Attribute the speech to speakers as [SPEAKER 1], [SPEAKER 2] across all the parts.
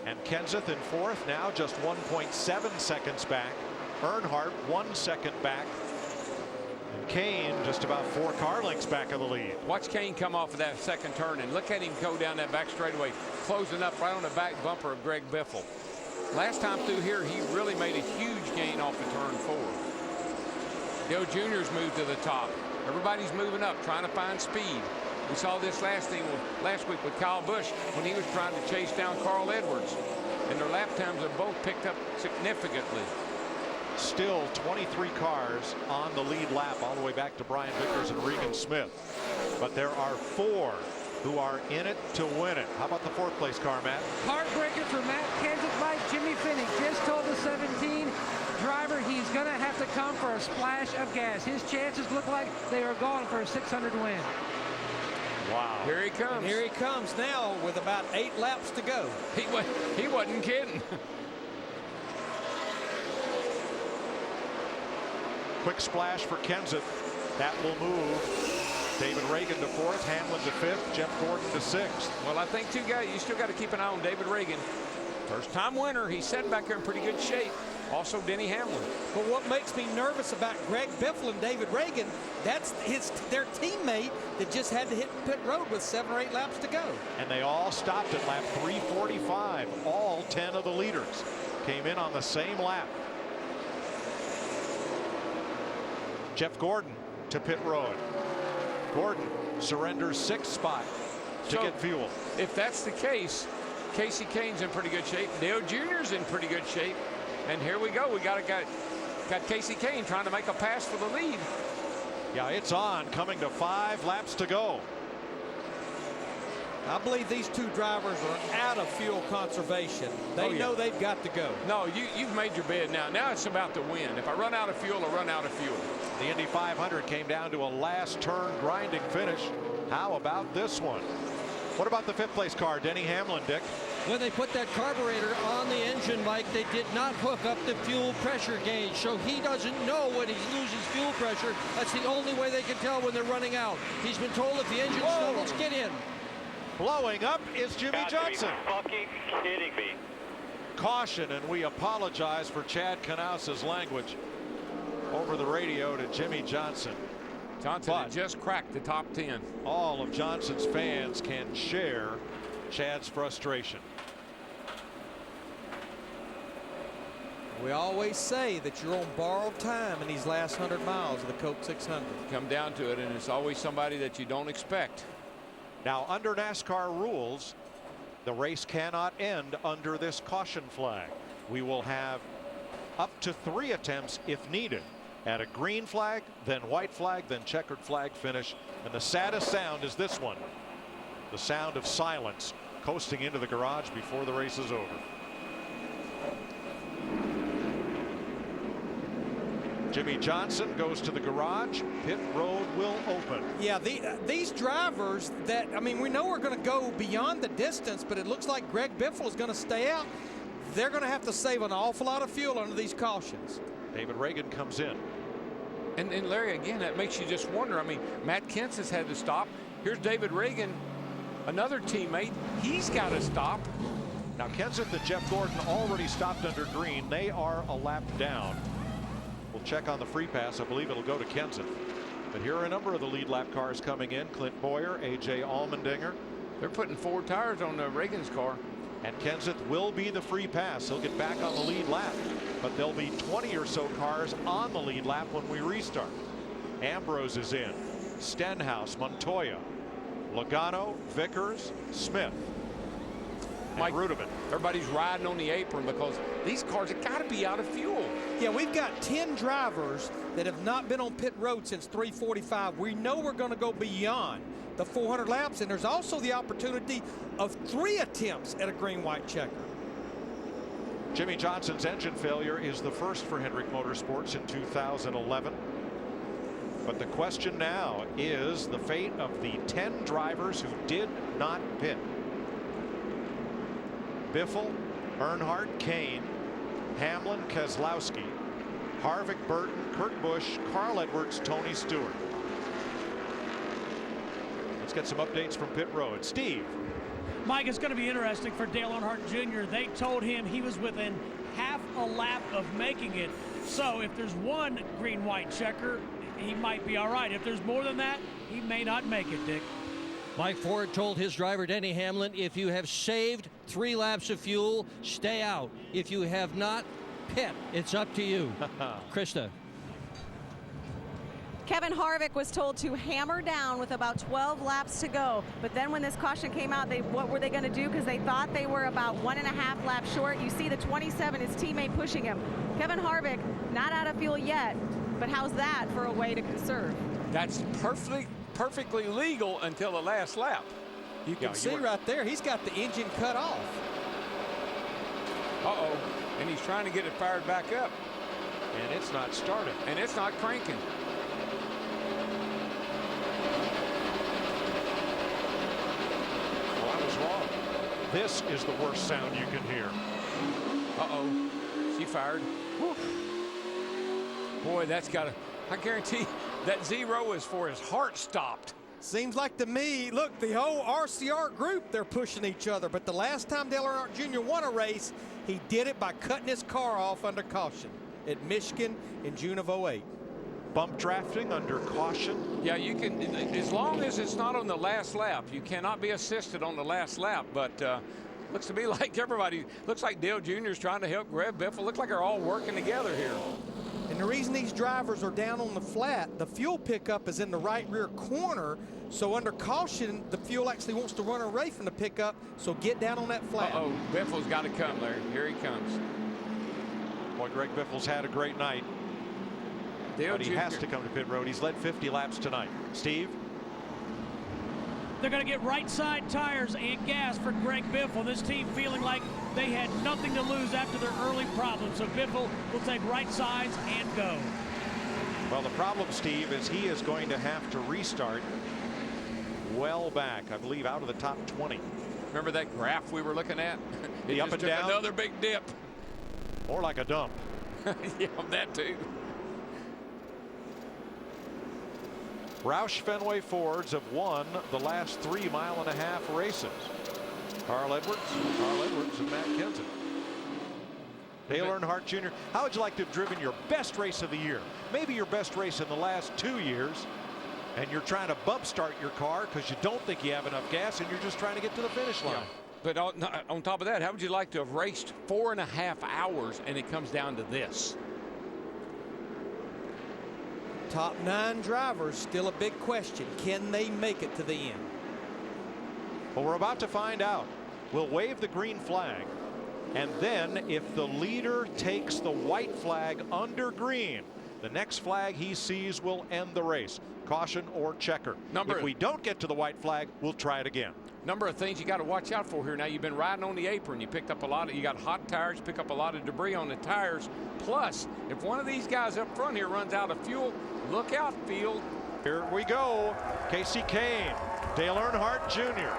[SPEAKER 1] And Kenseth in fourth, now just 1.7 seconds back. Earnhardt 1 second back. And Kane just about 4 car lengths back of the lead.
[SPEAKER 2] Watch Kane come off of that second turn and look at him go down that back straightaway, closing up right on the back bumper of Greg Biffle. Last time through here, he really made a huge gain off of turn 4. Dale Jr.'s moved to the top. Everybody's moving up, trying to find speed. We saw this last week with Kyle Busch when he was trying to chase down Carl Edwards. And their lap times have both picked up significantly.
[SPEAKER 1] Still 23 cars on the lead lap all the way back to Brian Vickers and Regan Smith. But there are 4 who are in it to win it. How about the 4th place car, Matt?
[SPEAKER 3] Heartbreaker for Matt Kenseth by Jimmy Finney. Just told the 17 driver he's going to have to come for a splash of gas. His chances look like they are gone for a 600 win.
[SPEAKER 1] Wow.
[SPEAKER 2] Here he comes.
[SPEAKER 4] And here he comes now with about 8 laps to go.
[SPEAKER 2] He wasn't kidding.
[SPEAKER 1] Quick splash for Kenseth. That will move David Reagan to 4th, Hamlin to 5th, Jeff Gordon to 6th.
[SPEAKER 2] Well, I think you still got to keep an eye on David Reagan. First time winner. He's sitting back there in pretty good shape. Also Denny Hamlin.
[SPEAKER 4] But what makes me nervous about Greg Biffle and David Reagan, that's their teammate that just had to hit pit road with 7 or 8 laps to go.
[SPEAKER 1] And they all stopped at lap 345. All 10 of the leaders came in on the same lap. Jeff Gordon to pit road. Gordon surrenders 6th spot to get fuel.
[SPEAKER 2] If that's the case, Casey Kane's in pretty good shape. Dale Jr.'s in pretty good shape. And here we go. We got Casey Kane trying to make a pass for the lead.
[SPEAKER 1] Yeah, it's on, coming to 5 laps to go.
[SPEAKER 4] I believe these 2 drivers are out of fuel conservation. They know they've got to go.
[SPEAKER 2] No, you've made your bed now. Now it's about the win. If I run out of fuel, I run out of fuel.
[SPEAKER 1] The Indy 500 came down to a last turn grinding finish. How about this one? What about the 5th place car, Denny Hamlin, Dick?
[SPEAKER 5] When they put that carburetor on the engine, Mike, they did not hook up the fuel pressure gauge, so he doesn't know when he loses fuel pressure. That's the only way they can tell when they're running out. He's been told if the engine snuggles, get in.
[SPEAKER 1] Blowing up is Jimmy Johnson.
[SPEAKER 6] Fucking kidding me.
[SPEAKER 1] Caution, and we apologize for Chad Knaus's language over the radio to Jimmy Johnson.
[SPEAKER 2] Johnson had just cracked the top 10.
[SPEAKER 1] All of Johnson's fans can share Chad's frustration.
[SPEAKER 4] We always say that you're on borrowed time in these last 100 miles of the Coke 600.
[SPEAKER 2] Come down to it, and it's always somebody that you don't expect.
[SPEAKER 1] Now, under NASCAR rules, the race cannot end under this caution flag. We will have up to 3 attempts if needed at a green flag, then white flag, then checkered flag finish. And the saddest sound is this one, the sound of silence coasting into the garage before the race is over. Jimmy Johnson goes to the garage. Pit road will open.
[SPEAKER 4] Yeah, these drivers that, I mean, we know we're going to go beyond the distance, but it looks like Greg Biffle is going to stay out. They're going to have to save an awful lot of fuel under these cautions.
[SPEAKER 1] David Reagan comes in.
[SPEAKER 2] And Larry, again, that makes you just wonder. I mean, Matt Kenseth has had to stop. Here's David Reagan, another teammate. He's got to stop.
[SPEAKER 1] Now, Kenseth and Jeff Gordon already stopped under green. They are a lap down. We'll check on the free pass. I believe it'll go to Kenseth. But here are a number of the lead lap cars coming in. Clint Boyer, A.J. Allmendinger.
[SPEAKER 2] They're putting 4 tires on Reagan's car.
[SPEAKER 1] And Kenseth will be the free pass. He'll get back on the lead lap. But there'll be 20 or so cars on the lead lap when we restart. Ambrose is in. Stenhouse, Montoya, Logano, Vickers, Smith, and
[SPEAKER 2] Mike,
[SPEAKER 1] Rudeman.
[SPEAKER 2] Everybody's riding on the apron because these cars have got to be out of fuel.
[SPEAKER 4] Yeah, we've got 10 drivers that have not been on pit road since 345. We know we're going to go beyond the 400 laps, and there's also the opportunity of 3 attempts at a green-white checker.
[SPEAKER 1] Jimmy Johnson's engine failure is the first for Hendrick Motorsports in 2011. But the question now is the fate of the 10 drivers who did not pit. Biffle, Earnhardt, Kane, Hamlin, Keselowski, Harvick, Burton, Kurt Busch, Carl Edwards, Tony Stewart. Let's get some updates from pit road. Steve.
[SPEAKER 7] Mike, it's going to be interesting for Dale Earnhardt Jr. They told him he was within half a lap of making it. So if there's one green-white checker, he might be all right. If there's more than that, he may not make it, Dick.
[SPEAKER 5] Mike Ford told his driver, Denny Hamlin, if you have saved 3 laps of fuel, stay out. If you have not, pit. It's up to you. Krista.
[SPEAKER 8] Kevin Harvick was told to hammer down with about 12 laps to go. But then when this caution came out, what were they going to do? Because they thought they were about 1.5 laps short. You see the 27, his teammate pushing him. Kevin Harvick, not out of fuel yet, but how's that for a way to conserve?
[SPEAKER 2] That's perfectly legal until the last lap.
[SPEAKER 4] You can see right there, he's got the engine cut off.
[SPEAKER 2] Uh-oh, and he's trying to get it fired back up.
[SPEAKER 1] And it's not starting.
[SPEAKER 2] And it's not cranking.
[SPEAKER 1] Well, I was wrong. This is the worst sound you can hear.
[SPEAKER 2] Uh-oh, she fired. Whew. Boy, that's got to, I guarantee that 0 is for his heart stopped.
[SPEAKER 4] Seems like to me, look, the whole RCR group, they're pushing each other. But the last time Dale Earnhardt Jr. won a race, he did it by cutting his car off under caution at Michigan in June of '08.
[SPEAKER 1] Bump drafting under caution.
[SPEAKER 2] Yeah, you can, as long as it's not on the last lap. You cannot be assisted on the last lap, but looks to me like everybody, looks like Dale Jr. is trying to help Greg Biffle. Looks like they're all working together here.
[SPEAKER 4] And the reason these drivers are down on the flat, the fuel pickup is in the right rear corner. So under caution, the fuel actually wants to run away from the pickup. So get down on that flat.
[SPEAKER 2] Uh-oh, Biffle's got to come, Larry. Here he comes.
[SPEAKER 1] Boy, Greg Biffle's had a great night.
[SPEAKER 2] Dale
[SPEAKER 1] But he has to come to pit road. He's led 50 laps tonight. Steve?
[SPEAKER 7] They're going to get right side tires and gas for Greg Biffle. This team feeling like they had nothing to lose after their early problems. So Biffle will take right sides and go.
[SPEAKER 1] Well, the problem, Steve, is he is going to have to restart well back, I believe, out of the top 20.
[SPEAKER 2] Remember that graph we were looking at?
[SPEAKER 1] The up and down?
[SPEAKER 2] Another big dip.
[SPEAKER 1] Or like a dump.
[SPEAKER 2] Yeah, that too.
[SPEAKER 1] Roush Fenway Fords have won the last 3.5 mile races. Carl Edwards, and Matt Kenseth. Dale Earnhardt Jr., how would you like to have driven your best race of the year? Maybe your best race in the last 2 years, and you're trying to bump start your car because you don't think you have enough gas and you're just trying to get to the finish line.
[SPEAKER 2] Yeah. But on top of that, how would you like to have raced 4.5 hours and it comes down to this?
[SPEAKER 4] Top 9 drivers, still a big question. Can they make it to the end?
[SPEAKER 1] Well, we're about to find out. We'll wave the green flag, and then if the leader takes the white flag under green, the next flag he sees will end the race. Caution or checker. If we don't get to the white flag, we'll try it again.
[SPEAKER 2] Number of things you got to watch out for here. Now, you've been riding on the apron. You picked up a lot of, you got hot tires, pick up a lot of debris on the tires. Plus, if one of these guys up front here runs out of fuel, look out, field.
[SPEAKER 1] Here we go. Casey Kane, Dale Earnhardt Jr.,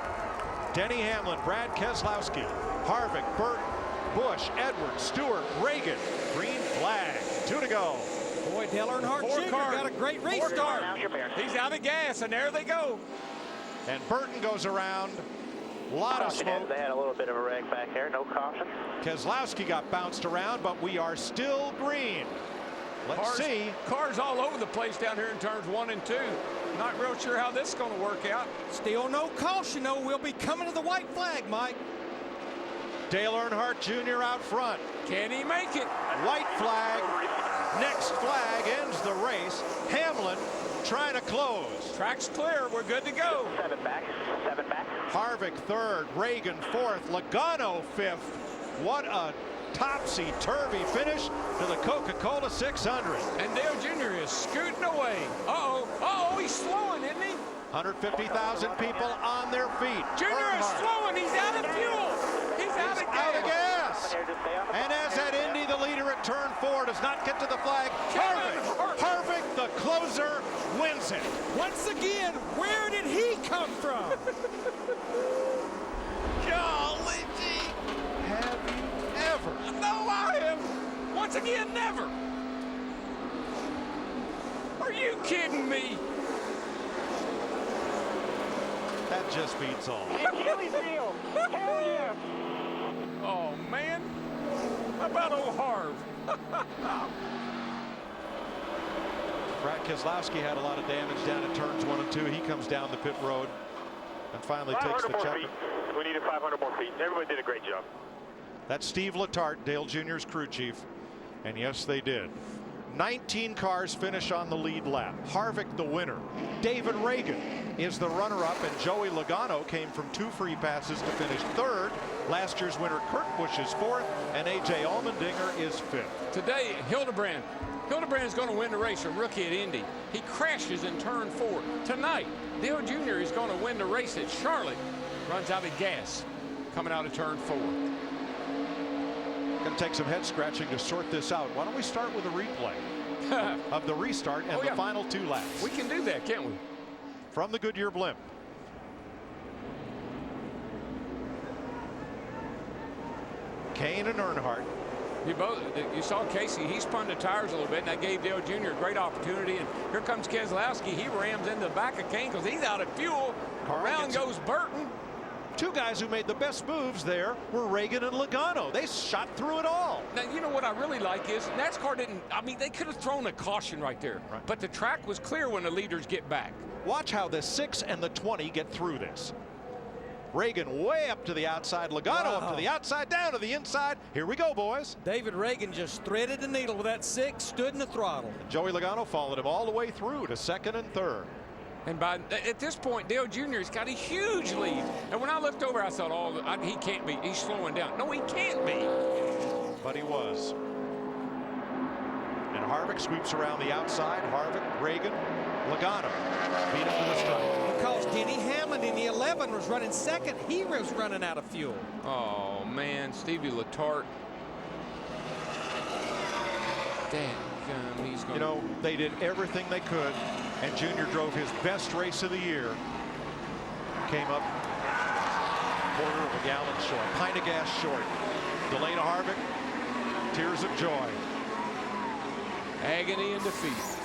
[SPEAKER 1] Denny Hamlin, Brad Keselowski, Harvick, Burton, Busch, Edwards, Stewart, Reagan. Green flag. 2 to go.
[SPEAKER 4] Boy, Dale Earnhardt Jr. got a great restart.
[SPEAKER 2] He's out of gas, and there they go.
[SPEAKER 1] And Burton goes around. A lot of smoke.
[SPEAKER 6] They had a little bit of a wreck back there. No caution.
[SPEAKER 1] Keselowski got bounced around, but we are still green. Let's see.
[SPEAKER 2] Cars all over the place down here in turns 1 and 2. Not real sure how this is going to work out.
[SPEAKER 4] Still no caution, though. We'll be coming to the white flag, Mike.
[SPEAKER 1] Dale Earnhardt Jr. out front.
[SPEAKER 2] Can he make it?
[SPEAKER 1] White flag. Next flag ends the race. Hamlin trying to close.
[SPEAKER 2] Track's clear. We're good to go.
[SPEAKER 6] 7 back. 7 back.
[SPEAKER 1] Harvick third. Reagan fourth. Logano fifth. What a topsy-turvy finish to the Coca Cola 600.
[SPEAKER 2] And Dale Jr. is scooting away. Uh-oh. Uh-oh, he's slowing, isn't he?
[SPEAKER 1] 150,000 people on their feet.
[SPEAKER 2] Jr. is slowing. He's out of fuel. He's out of gas.
[SPEAKER 1] And as at Indy, the leader at turn 4 does not get to the flag. Harvick, the closer, wins it.
[SPEAKER 4] Once again, where did he come from?
[SPEAKER 2] Golly gee.
[SPEAKER 1] Have you ever?
[SPEAKER 2] No, I have. Once again, never. Are you kidding me?
[SPEAKER 1] That just beats all.
[SPEAKER 6] Achilles heel. Hell yeah.
[SPEAKER 2] Oh, man. How about old Harv?
[SPEAKER 1] Brad Keselowski had a lot of damage down at turns 1 and 2. He comes down the pit road and finally takes the checker.
[SPEAKER 6] We needed 500 more feet. Everybody did a great job.
[SPEAKER 1] That's Steve Letarte, Dale Jr.'s crew chief. And yes, they did. 19 cars finish on the lead lap. Harvick the winner. David Reagan is the runner-up, and Joey Logano came from 2 free passes to finish 3rd. Last year's winner Kurt Busch is 4th, and A.J. Allmendinger is 5th.
[SPEAKER 2] Today, Hildebrand's going to win the race, a rookie at Indy. He crashes in turn 4. Tonight, Dale Jr. is going to win the race at Charlotte. Runs out of gas coming out of turn 4.
[SPEAKER 1] Going to take some head scratching to sort this out. Why don't we start with a replay of the restart and the final 2 laps?
[SPEAKER 2] We can do that, can't we?
[SPEAKER 1] From the Goodyear blimp. Kane and Earnhardt.
[SPEAKER 2] You saw Casey, he spun the tires a little bit, and that gave Dale Jr. a great opportunity. And here comes Keselowski. He rams into the back of Kane because he's out of fuel. Around goes Burton.
[SPEAKER 1] 2 guys who made the best moves there were Reagan and Logano. They shot through it all.
[SPEAKER 2] Now, you know what I really like is NASCAR didn't, I mean, they could have thrown a caution right there.
[SPEAKER 1] Right.
[SPEAKER 2] But the track was clear when the leaders get back.
[SPEAKER 1] Watch how the 6 and the 20 get through this. Reagan way up to the outside. Logano up to the outside, down to the inside. Here we go, boys.
[SPEAKER 4] David Reagan just threaded the needle with that 6, stood in the throttle.
[SPEAKER 1] And Joey Logano followed him all the way through to 2nd and 3rd.
[SPEAKER 2] And at this point, Dale Jr. has got a huge lead. And when I looked over, I thought, oh, he can't be. He's slowing down. No, he can't be.
[SPEAKER 1] But he was. And Harvick sweeps around the outside. Harvick, Reagan, Logano beat him to the stripe.
[SPEAKER 4] Because Denny Hamlin in the 11 was running 2nd. He was running out of fuel.
[SPEAKER 2] Oh, man, Stevie Letarte. Damn, he's going.
[SPEAKER 1] You know, they did everything they could, and Junior drove his best race of the year. Came up 1/4 of a gallon short, pint of gas short. Delana Harvick, tears of joy.
[SPEAKER 2] Agony and defeat.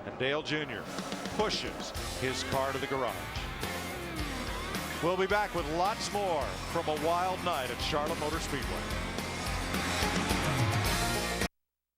[SPEAKER 1] And Dale Jr. pushes his car to the garage. We'll be back with lots more from a wild night at Charlotte Motor Speedway.